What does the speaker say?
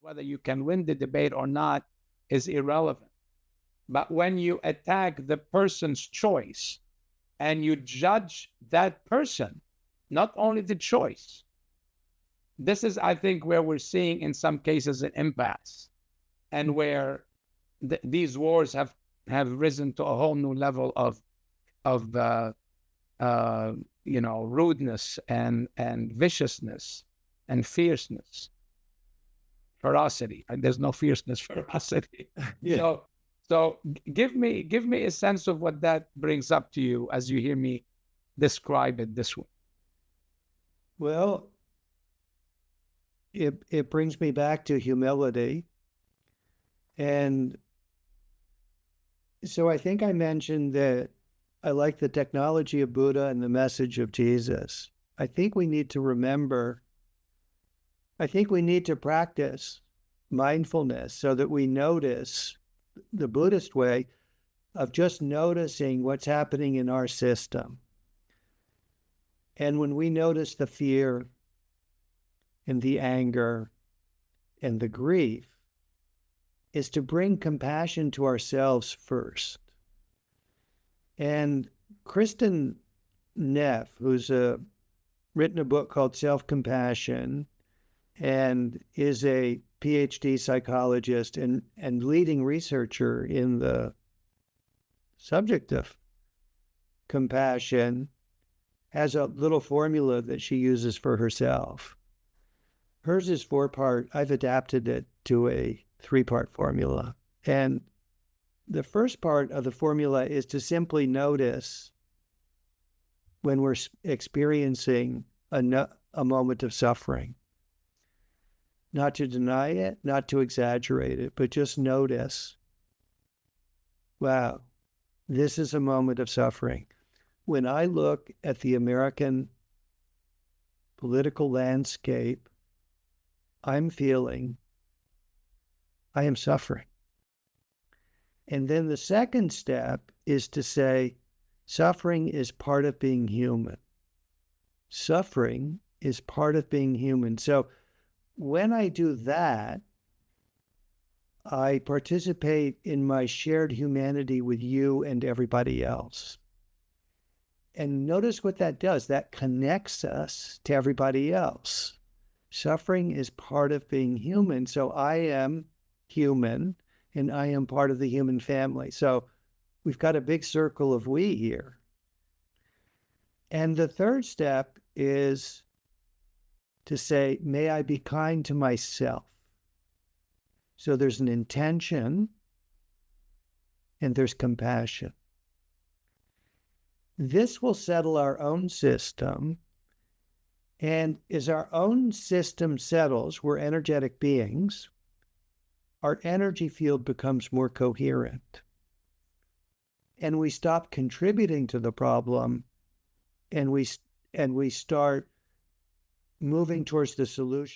whether you can win the debate or not is irrelevant. But when you attack the person's choice and you judge that person, not only the choice, this is, I think, where we're seeing in some cases an impasse, and where these wars have risen to a whole new level of rudeness and viciousness and fierceness, ferocity. And there's no fierceness, ferocity. Yeah. So give me a sense of what that brings up to you as you hear me describe it this way. Well, it brings me back to humility. And so I think I mentioned that I like the technology of Buddha and the message of Jesus. I think we need to practice mindfulness so that we notice the Buddhist way of just noticing what's happening in our system. And when we notice the fear and the anger and the grief, is to bring compassion to ourselves first. And Kristen Neff, who's written a book called Self-Compassion and is a PhD psychologist and leading researcher in the subject of compassion, has a little formula that she uses for herself. Hers is 4-part. I've adapted it to a 3-part formula. And the first part of the formula is to simply notice when we're experiencing a moment of suffering. Not to deny it, not to exaggerate it, but just notice, wow, this is a moment of suffering. When I look at the American political landscape, I'm feeling I am suffering. And then the second step is to say, suffering is part of being human. Suffering is part of being human. So when I do that, I participate in my shared humanity with you and everybody else. And notice what that does. That connects us to everybody else. Suffering is part of being human. So I am human, and I am part of the human family. So we've got a big circle of we here. And the third step is to say, may I be kind to myself. So there's an intention and there's compassion. This will settle our own system. And as our own system settles, we're energetic beings, our energy field becomes more coherent. And we stop contributing to the problem, and we start moving towards the solution.